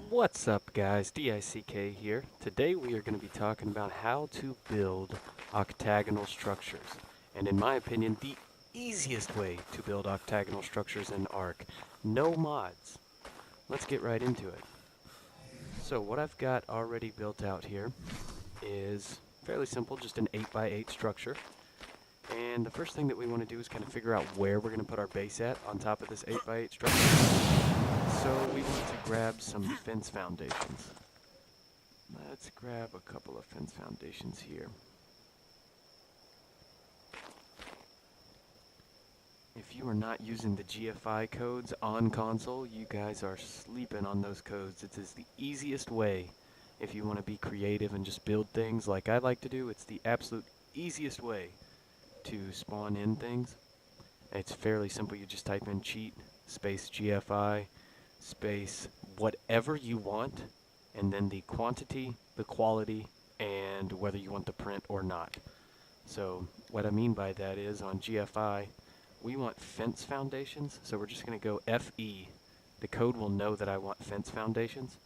What's up guys, DICK here. Today we are going to be talking about how to build octagonal structures. And in my opinion, the easiest way to build octagonal structures in Ark. No mods. Let's get right into it. So what I've got already built out here is fairly simple, just an 8x8 structure. And the first thing that we want to do is kind of figure out where we're going to put our base at on top of this 8x8 structure. So we want to grab some fence foundations. Let's grab a couple of fence foundations here. If you are not using the GFI codes on console, you guys are sleeping on those codes. It is the easiest way if you want to be creative and just build things like I like to do. It's the absolute easiest way to spawn in things. It's fairly simple. You just type in cheat space GFI space whatever you want, and then the quantity, the quality, and whether you want the print or not. So what I mean by that is on GFI we want fence foundations, so we're just going to go FE. The code will know that I want fence foundations,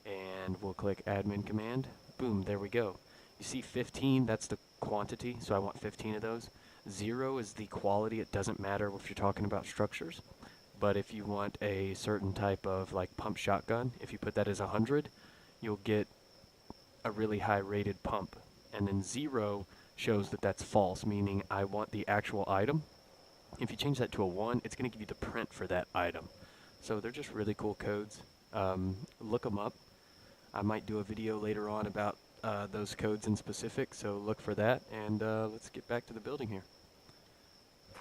and we'll click admin command. Boom, there we go. You see 15, that's the quantity, so I want 15 of those. 0 is the quality. It doesn't matter if you're talking about structures. But if you want a certain type of like pump shotgun, if you put that as 100, you'll get a really high rated pump. And then 0 shows that that's false, meaning I want the actual item. If you change that to a 1, it's going to give you the print for that item. So they're just really cool codes. Look them up. I might do a video later on about those codes in specific, so look for that. And let's get back to the building here.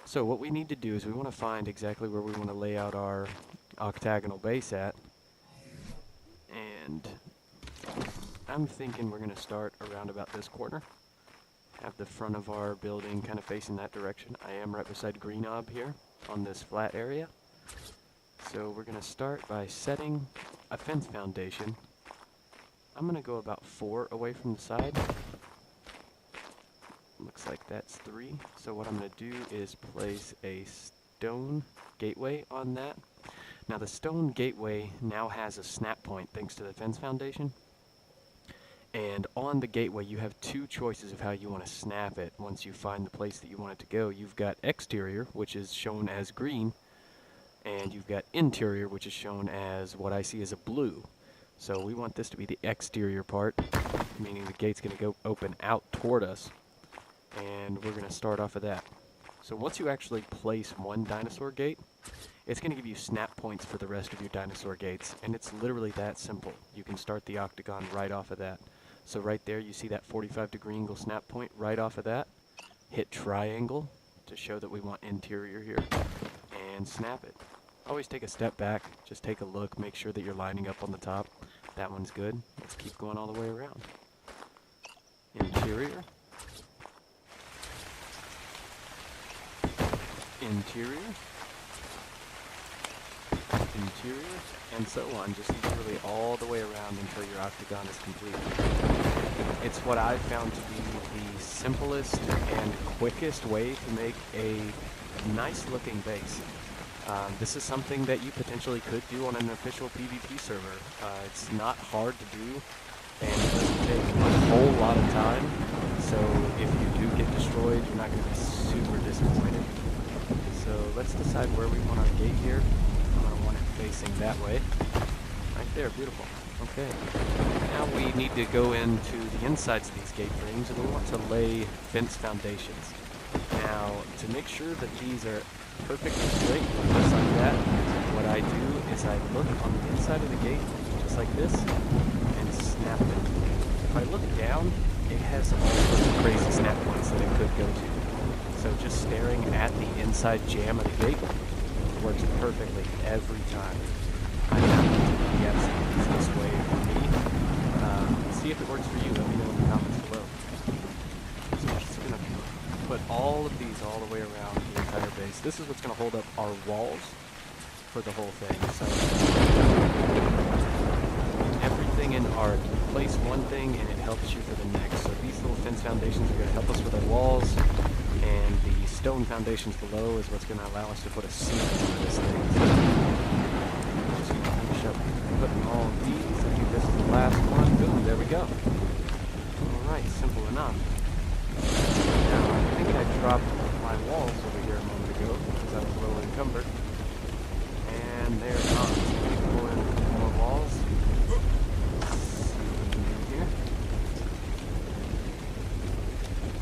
So what we need to do is we want to find exactly where we want to lay out our octagonal base at. And I'm thinking we're going to start around about this corner. Have the front of our building kind of facing that direction. I am right beside Green Knob here on this flat area. So we're going to start by setting a fence foundation. I'm going to go about 4 away from the side. Looks like that's 3. So what I'm going to do is place a stone gateway on that. Now the stone gateway now has a snap point thanks to the fence foundation. And on the gateway you have 2 choices of how you want to snap it once you find the place that you want it to go. You've got exterior, which is shown as green, and you've got interior, which is shown as what I see as a blue. So we want this to be the exterior part, meaning the gate's going to go open out toward us. And we're going to start off of that. So once you actually place one dinosaur gate, it's going to give you snap points for the rest of your dinosaur gates. And it's literally that simple. You can start the octagon right off of that. So right there you see that 45-degree angle snap point right off of that. Hit triangle to show that we want interior here. And snap it. Always take a step back. Just take a look. Make sure that you're lining up on the top. That one's good. Let's keep going all the way around. Interior. Interior, interior, and so on, just literally all the way around until your octagon is complete. It's what I've found to be the simplest and quickest way to make a nice looking base. This is something that you potentially could do on an official PvP server. It's not hard to do, and it doesn't take a whole lot of time, so if you do get destroyed, you're not going to be super disappointed. So let's decide where we want our gate here. I'm going to want it facing that way. Right there, beautiful. Okay. Now we need to go into the insides of these gate frames, and we want to lay fence foundations. Now, to make sure that these are perfectly straight, just like that, what I do is I look on the inside of the gate, just like this, and snap it. If I look down, it has all sorts of crazy snap points that it could go to. So just staring at the inside jamb of the gate works perfectly every time. I found it to be absolutely the easiest way for me. See if it works for you. Let me know in the comments below. So I'm just going to put all of these all the way around the entire base. This is what's going to hold up our walls for the whole thing. So everything in Ark, you place one thing and it helps you for the next. So these little fence foundations are going to help us with our walls. We stone foundations below is what's going to allow us to put a ceiling over this thing. So just going to finish up putting all of these. I think this is the last one. Boom, there we go. Alright, simple enough. Now, I think I dropped my walls over here a moment ago because I was a little encumbered. And they're gone. So we can pull in a couple more walls. Let's see what we can do here.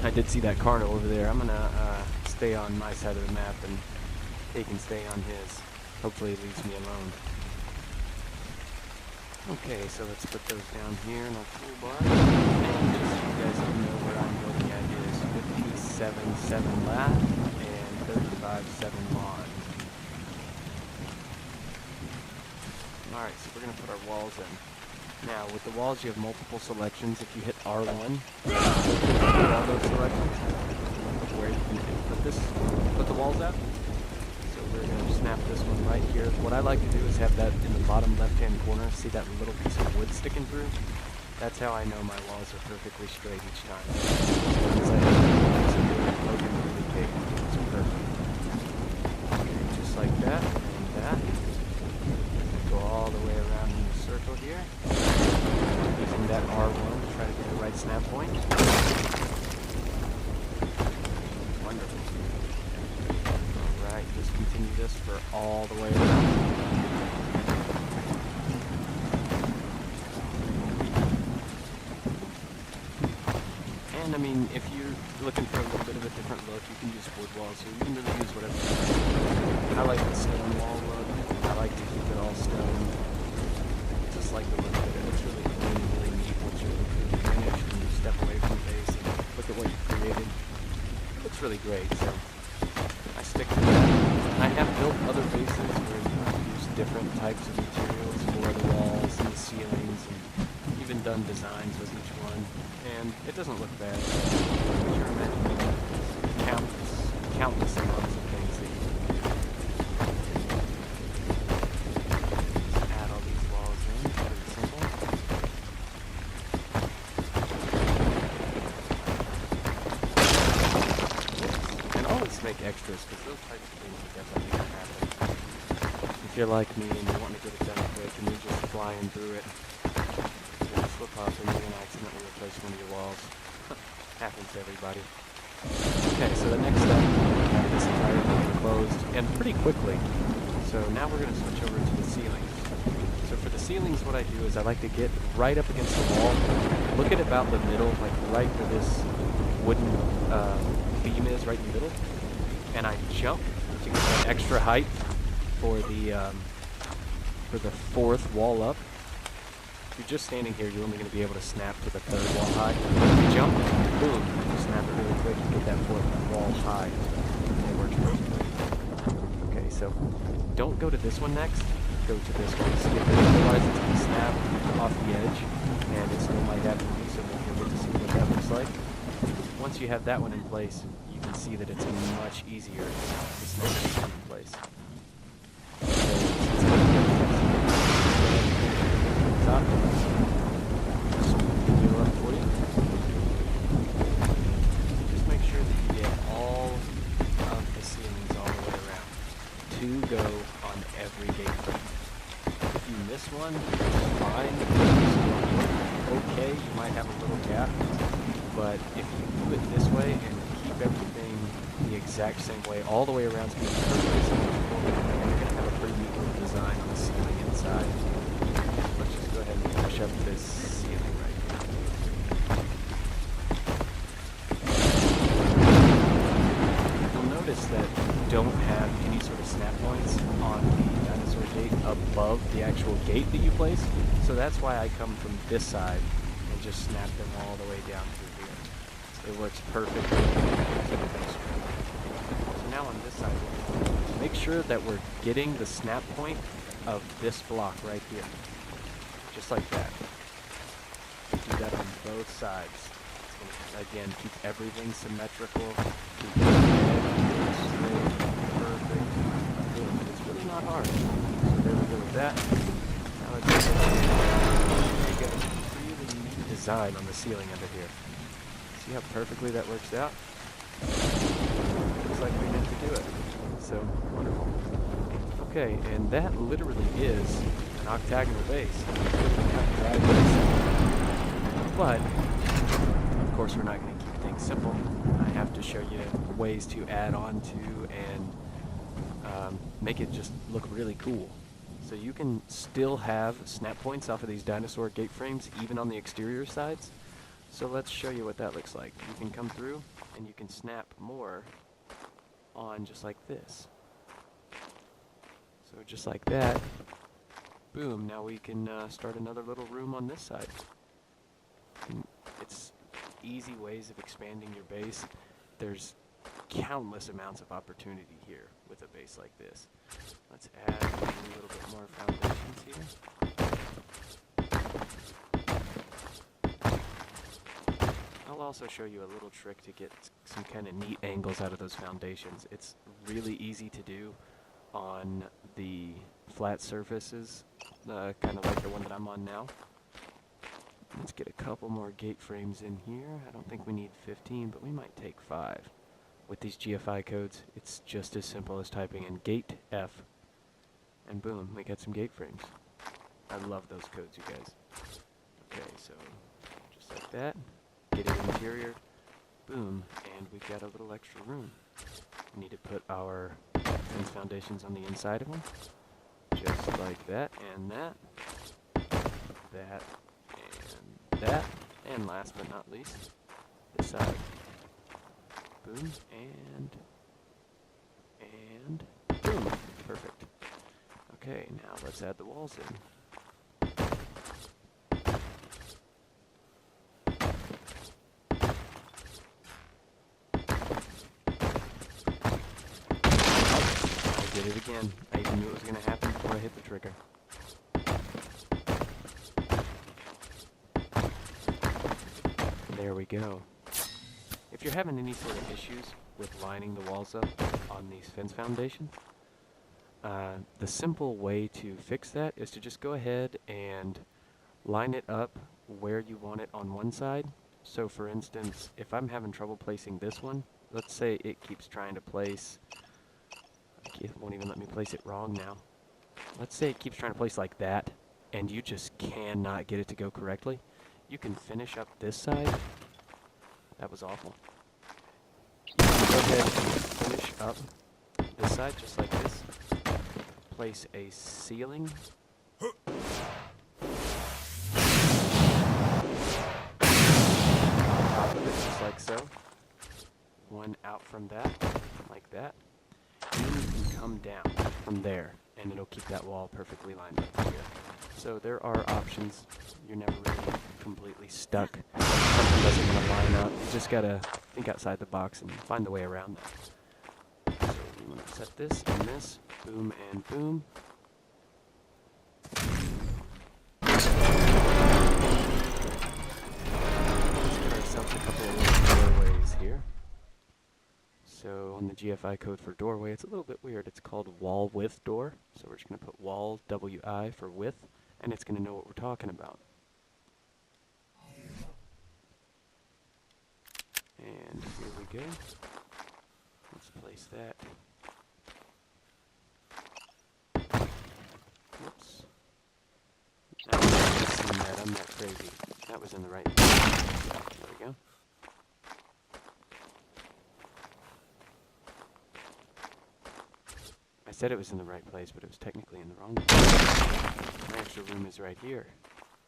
I did see that Carno over there. I'm gonna stay on my side of the map and he can stay on his. Hopefully it leaves me alone. Okay, so let's put those down here in our toolbar. And just so you guys know where I'm looking at is 57.7 lat and 35.7 mod. Alright, so we're going to put our walls in. Now, with the walls, you have multiple selections. If you hit R1, all those selections, where you can put the walls out. So we're going to snap this one right here. What I like to do is have that in the bottom left-hand corner. See that little piece of wood sticking through? That's how I know my walls are perfectly straight each time. Once I have that piece of wood poking really big, it's perfect. Okay, just like that, and that. Go all the way around in the circle here. Using that R1 to try to get the right snap point. Wonderful. Alright, just continue this for all the way around. And I mean, if you're looking for a little bit of a different look, you can use wood walls here. You can really use whatever you like. I like the stone wall look. I like to keep it all stone. Just like the look of it. It looks really clean and really neat once you're really finished and you step away from the base and look at what you've created. It looks really great, so I stick to that. I have built other bases where you use different types of materials for the walls and the ceilings, and even done designs with each one. And it doesn't look bad. So your imagination is countless amounts of things that you can do. Just add all these walls in. Pretty simple. And always make extras, because those types of things are definitely going to happen. If you're like me and you want to get it done quick and you're just flying through it, slip up and you're going to accidentally replace one of your walls. Happens to everybody. Okay, so the next step, we have this entire thing closed, and pretty quickly. So now we're going to switch over to the ceilings. So for the ceilings, what I do is I like to get right up against the wall, look at about the middle, like right where this wooden beam is, right in the middle, and I jump to get that extra height for the fourth wall up. If you're just standing here, you're only going to be able to snap to the third wall high. If you jump, boom, you snap it really quick, you get that fourth wall high. It works perfectly. Okay, so don't go to this one next. Go to this one. Skip it. Otherwise, it's going to snap off the edge, and it still might have to do so that you'll get to see what that looks like. Once you have that one in place, you can see that it's much easier to snap this one in place. Top. Just do up for you. Just make sure that you get all of the ceilings all the way around. 2 go on every gate. If you miss one, it's fine. Okay, you might have a little gap, but if you do it this way and keep everything the exact same way all the way around, it's going to be perfectly symmetrical, and you're going to have a pretty neat little design on the ceiling inside. Let's just go ahead and finish up this ceiling right here. You'll notice that you don't have any sort of snap points on the dinosaur gate above the actual gate that you place. So that's why I come from this side and just snap them all the way down through here. So it works perfectly. So now on this side, make sure that we're getting the snap point of this block right here. Just like that. Do that on both sides. Again, keep everything symmetrical. Keep it straight, perfect. Good. It's really not hard. So there we go with that. Now let's just get a really neat design on the ceiling under here. See how perfectly that works out? like we meant to do it. So, wonderful. Okay, and that literally is an octagonal base. But, of course, we're not going to keep things simple. I have to show you ways to add on to and make it just look really cool. So you can still have snap points off of these dinosaur gate frames, even on the exterior sides. So let's show you what that looks like. You can come through and you can snap more on just like this. So just like that, boom, now we can start another little room on this side. And it's easy ways of expanding your base. There's countless amounts of opportunity here with a base like this. Let's add a little bit more foundations here. I'll also show you a little trick to get some kind of neat angles out of those foundations. It's really easy to do on the flat surfaces, kind of like the one that I'm on now. Let's get a couple more gate frames in here. I don't think we need 15, but we might take 5. With these GFI codes, it's just as simple as typing in gate F, and boom, we get some gate frames. I love those codes, you guys. Okay, so just like that, get an interior, boom, and we've got a little extra room. We need to put our fence foundations on the inside of them, just like that, and that, that, and that, and last but not least, this side. Boom, and boom. Perfect. Okay, now let's add the walls in. I did it again. I even knew it was going to happen before I hit the trigger. There we go. If you're having any sort of issues with lining the walls up on these fence foundations, the simple way to fix that is to just go ahead and line it up where you want it on one side. So for instance, if I'm having trouble placing this one, let's say it keeps trying to place, it won't even let me place it wrong now. Let's say it keeps trying to place like that, and you just cannot get it to go correctly. You can finish up this side. That was awful. You can go ahead and finish up this side just like this. Place a ceiling. Top of it just like so. One out from that, like that. And then you can come down from there, and it'll keep that wall perfectly lined up here. So there are options. You're never really completely stuck. Something doesn't want to line up. You just gotta think outside the box and find the way around that. So we want to set this and this, boom and boom. Let's get ourselves a couple of little doorways here. So on the GFI code for doorway, it's a little bit weird. It's called wall width door. So we're just going to put wall WI for width, and it's going to know what we're talking about. And here we go. Let's place that. Whoops. I'm not crazy. That was in the right place. There we go. I said it was in the right place, but it was technically in the wrong place. My extra room is right here.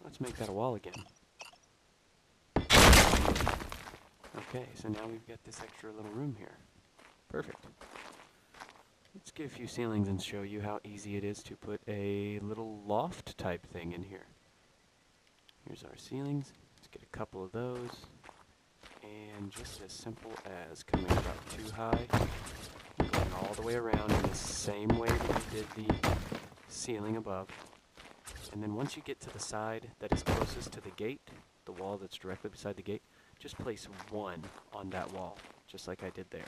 Let's make that a wall again. Okay, so now we've got this extra little room here. Perfect. Let's get a few ceilings and show you how easy it is to put a little loft type thing in here. Here's our ceilings. Let's get a couple of those. And just as simple as coming about too high, going all the way around in the same way that you did the ceiling above. And then once you get to the side that is closest to the gate, the wall that's directly beside the gate, just place one on that wall, just like I did there.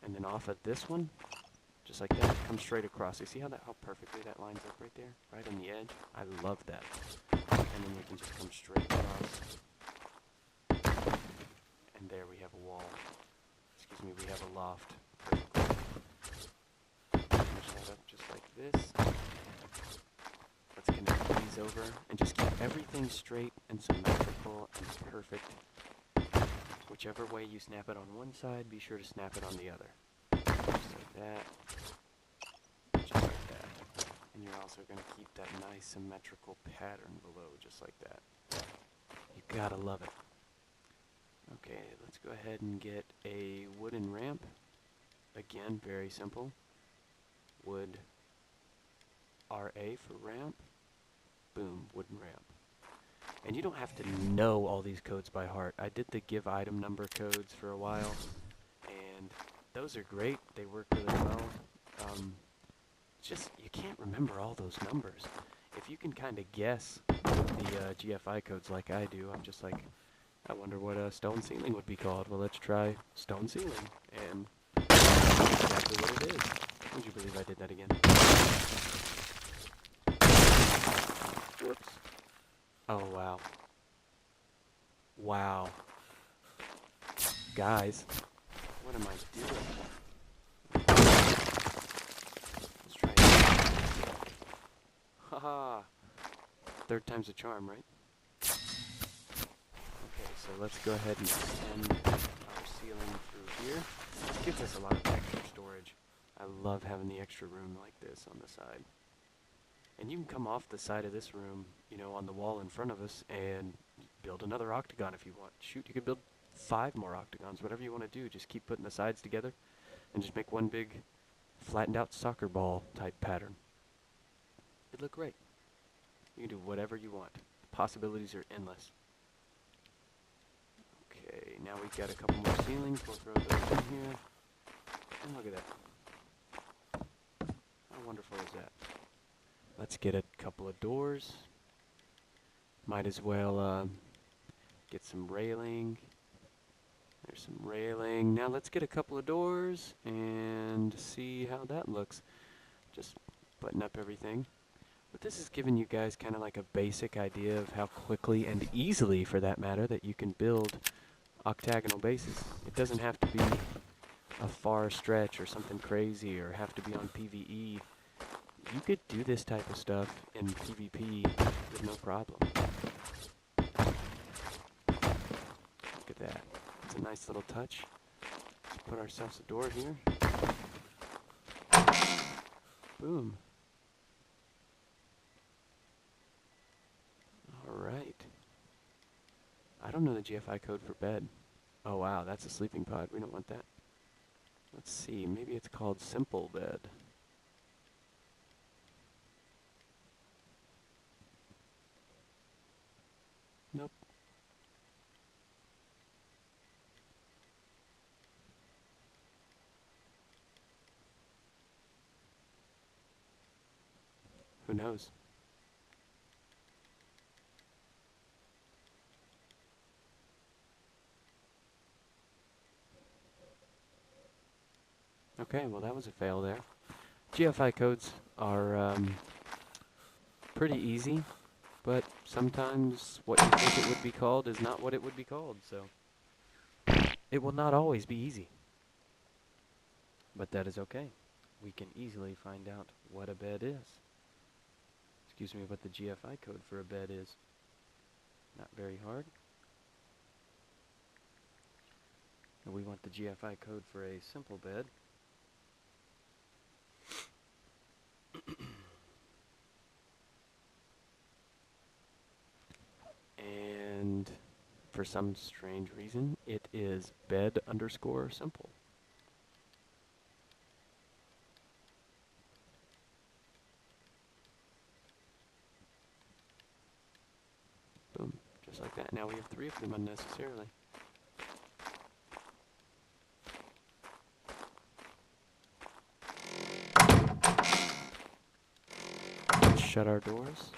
And then off of this one, just like that, come straight across. You see how perfectly that lines up right there, right on the edge? I love that. And then we can just come straight across. And there we have a wall. Let's excuse me, we have a loft. Finish that up just like this. Let's connect these over and just keep everything straight and symmetrical and perfect. Whichever way you snap it on one side, be sure to snap it on the other. Just like that. Just like that. And you're also going to keep that nice symmetrical pattern below, just like that. You gotta love it. Okay, let's go ahead and get a wooden ramp. Again, very simple. Wood RA for ramp. Boom, wooden ramp. And you don't have to know all these codes by heart. I did the give item number codes for a while, and those are great. They work really well. Just, you can't remember all those numbers. If you can kind of guess the GFI codes like I do, I'm just like, I wonder what a stone ceiling would be called. Well, let's try stone ceiling, and that's exactly what it is. Would you believe I did that again? Whoops. Oh, wow. Wow. Guys, what am I doing? Let's try it. Haha. Third time's a charm, right? Okay, so let's go ahead and extend our ceiling through here. It gives us a lot of extra storage. I love having the extra room like this on the side. And you can come off the side of this room, you know, on the wall in front of us and build another octagon if you want. Shoot, you could build 5 more octagons, whatever you want to do. Just keep putting the sides together and just make one big flattened out soccer ball type pattern. It'd look great. You can do whatever you want. The possibilities are endless. Okay, now we've got a couple more ceilings. We'll throw those in here. And look at that. How wonderful is that? Let's get a couple of doors. Might as well get some railing. There's some railing. Now let's get a couple of doors and see how that looks. Just button up everything. But this is giving you guys kind of like a basic idea of how quickly and easily, for that matter, that you can build octagonal bases. It doesn't have to be a far stretch or something crazy or have to be on PvE. You could do this type of stuff in PvP with no problem. Look at that. It's a nice little touch. Let's put ourselves a door here. Boom. Alright. I don't know the GFI code for bed. Oh wow, that's a sleeping pod. We don't want that. Let's see, maybe it's called simple bed. Nope. Who knows? Okay, well that was a fail there. GFI codes are pretty easy, but sometimes what you think it would be called is not what it would be called, so it will not always be easy. But that is okay. We can easily find out what a bed is. Excuse me, what the GFI code for a bed is. Not very hard. And we want the GFI code for a simple bed. And for some strange reason, it is bed_simple. Boom, just like that. Now we have 3 of them unnecessarily. Let's shut our doors.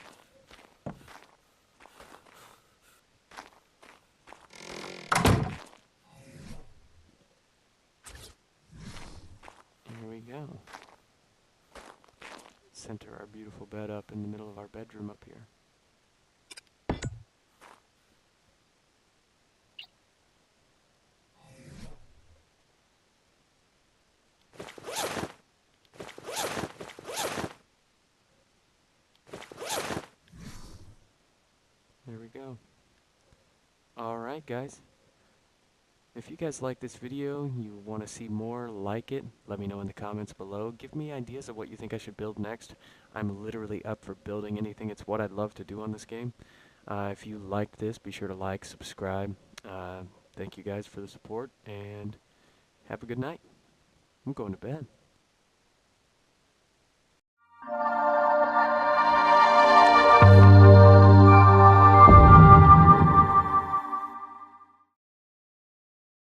Here we go. Center our beautiful bed up in the middle of our bedroom up here. go. Alright, guys. If you guys like this video, you want to see more like it, let me know in the comments below. Give me ideas of what you think I should build next. I'm literally up for building anything. It's what I'd love to do on this game. If you liked this, be sure to like, subscribe. Thank you guys for the support, and have a good night. I'm going to bed.